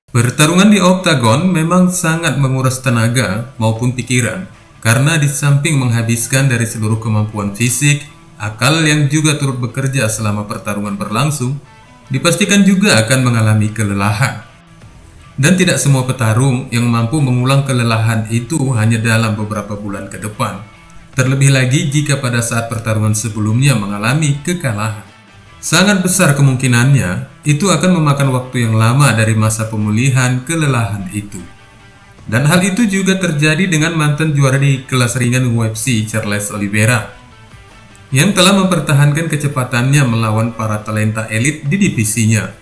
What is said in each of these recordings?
Pertarungan di oktagon memang sangat menguras tenaga maupun pikiran, karena di samping menghabiskan dari seluruh kemampuan fisik, akal yang juga turut bekerja selama pertarungan berlangsung, dipastikan juga akan mengalami kelelahan. Dan tidak semua petarung yang mampu mengulang kelelahan itu hanya dalam beberapa bulan ke depan. Terlebih lagi jika pada saat pertarungan sebelumnya mengalami kekalahan. Sangat besar kemungkinannya itu akan memakan waktu yang lama dari masa pemulihan kelelahan itu. Dan hal itu juga terjadi dengan mantan juara di kelas ringan UFC Charles Oliveira, yang telah mempertahankan kecepatannya melawan para talenta elit di divisinya.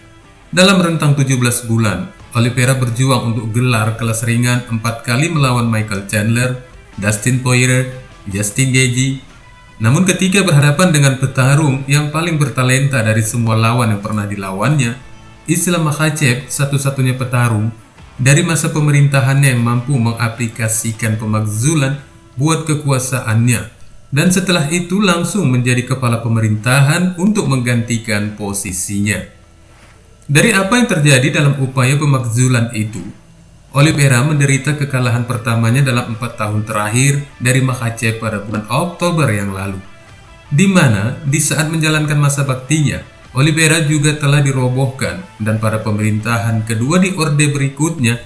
Dalam rentang 17 bulan, Oliveira berjuang untuk gelar kelas ringan 4 kali melawan Michael Chandler, Dustin Poirier, Justin Gaethje. Namun ketika berhadapan dengan petarung yang paling bertalenta dari semua lawan yang pernah dilawannya, Islam Makhachev satu-satunya petarung dari masa pemerintahannya yang mampu mengaplikasikan pemakzulan buat kekuasaannya, dan setelah itu langsung menjadi kepala pemerintahan untuk menggantikan posisinya. Dari apa yang terjadi dalam upaya pemakzulan itu, Oliveira menderita kekalahan pertamanya dalam 4 tahun terakhir dari Makhachev pada bulan Oktober yang lalu, di mana di saat menjalankan masa baktinya, Oliveira juga telah dirobohkan, dan pada pemerintahan kedua di orde berikutnya,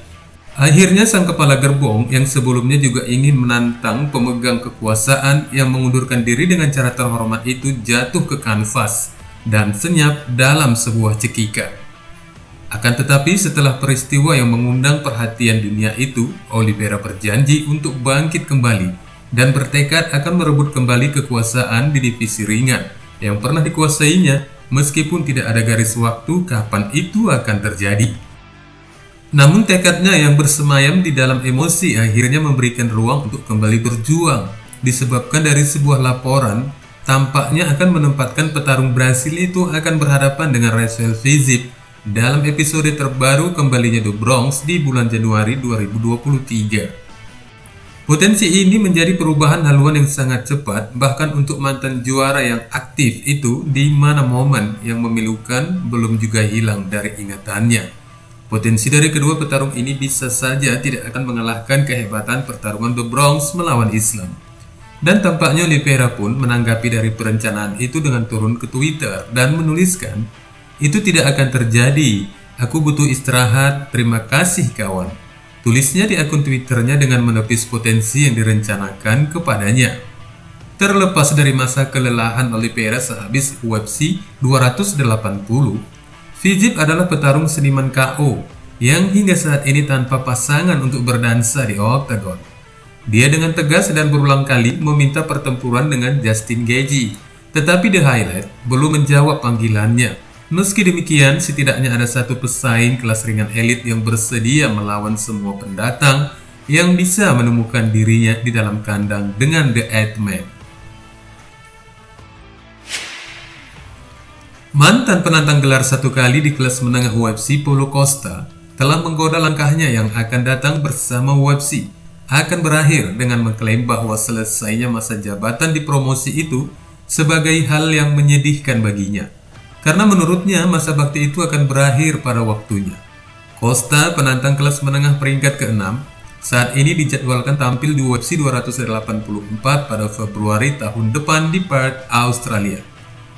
akhirnya sang kepala gerbong yang sebelumnya juga ingin menantang pemegang kekuasaan yang mengundurkan diri dengan cara terhormat itu jatuh ke kanvas dan senyap dalam sebuah cekikan. Akan tetapi setelah peristiwa yang mengundang perhatian dunia itu, Oliveira berjanji untuk bangkit kembali dan bertekad akan merebut kembali kekuasaan di divisi ringan yang pernah dikuasainya, meskipun tidak ada garis waktu kapan itu akan terjadi. Namun tekadnya yang bersemayam di dalam emosi akhirnya memberikan ruang untuk kembali berjuang, disebabkan dari sebuah laporan tampaknya akan menempatkan petarung Brasil itu akan berhadapan dengan Rachel Fiziev dalam episode terbaru kembalinya The Bronx di bulan Januari 2023. Potensi ini menjadi perubahan haluan yang sangat cepat, bahkan untuk mantan juara yang aktif itu, di mana momen yang memilukan belum juga hilang dari ingatannya. Potensi dari kedua petarung ini bisa saja tidak akan mengalahkan kehebatan pertarungan The Bronx melawan Islam. Dan tampaknya Oliveira pun menanggapi dari perencanaan itu dengan turun ke Twitter dan menuliskan, "Itu tidak akan terjadi. Aku butuh istirahat. Terima kasih kawan." Tulisnya di akun Twitternya dengan menepis potensi yang direncanakan kepadanya. Terlepas dari masa kelelahan Oliveira sehabis UFC 280, Fiziev adalah petarung seniman KO yang hingga saat ini tanpa pasangan untuk berdansa di oktagon. Dia dengan tegas dan berulang kali meminta pertempuran dengan Justin Gaethje, tetapi The Highlight belum menjawab panggilannya. Meski demikian, setidaknya ada satu pesaing kelas ringan elit yang bersedia melawan semua pendatang yang bisa menemukan dirinya di dalam kandang dengan The Eighth Man. Mantan penantang gelar satu kali di kelas menengah UFC, Paulo Costa, telah menggoda langkahnya yang akan datang bersama UFC. Akan berakhir dengan mengklaim bahwa selesainya masa jabatan di promosi itu sebagai hal yang menyedihkan baginya, karena menurutnya masa bakti itu akan berakhir pada waktunya. Costa, penantang kelas menengah peringkat ke-6, saat ini dijadwalkan tampil di UFC 284 pada Februari tahun depan di Perth, Australia,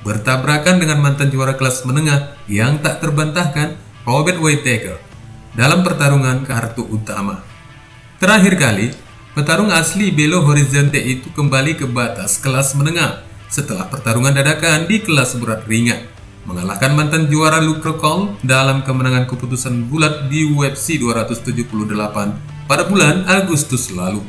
bertabrakan dengan mantan juara kelas menengah yang tak terbantahkan, Robert Whittaker, dalam pertarungan kartu utama. Terakhir kali, petarung asli Belo Horizonte itu kembali ke batas kelas menengah setelah pertarungan dadakan di kelas berat ringan, mengalahkan mantan juara Luke Rockhold dalam kemenangan keputusan bulat di UFC 278 pada bulan Agustus lalu.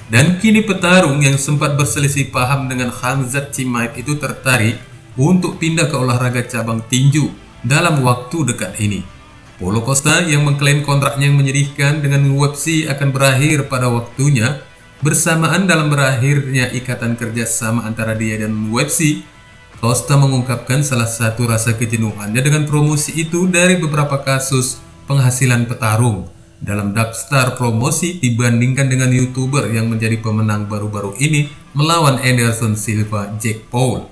Dan kini petarung yang sempat berselisih paham dengan Khamzat Chimaev itu tertarik untuk pindah ke olahraga cabang tinju dalam waktu dekat ini. Paulo Costa yang mengklaim kontraknya yang menyedihkan dengan UFC akan berakhir pada waktunya, bersamaan dalam berakhirnya ikatan kerjasama antara dia dan UFC. Costa mengungkapkan salah satu rasa kejenuhannya dengan promosi itu dari beberapa kasus penghasilan petarung dalam daftar promosi dibandingkan dengan YouTuber yang menjadi pemenang baru-baru ini melawan Anderson Silva, Jake Paul.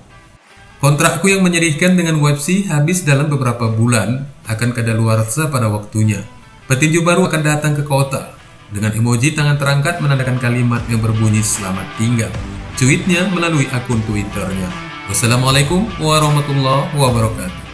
Kontrakku yang menyedihkan dengan UFC habis dalam beberapa bulan, akan kadaluarsa pada waktunya. Petinju baru akan datang ke kota dengan emoji tangan terangkat menandakan kalimat yang berbunyi selamat tinggal. Cuitnya melalui akun Twitternya. Wassalamualaikum warahmatullahi wabarakatuh.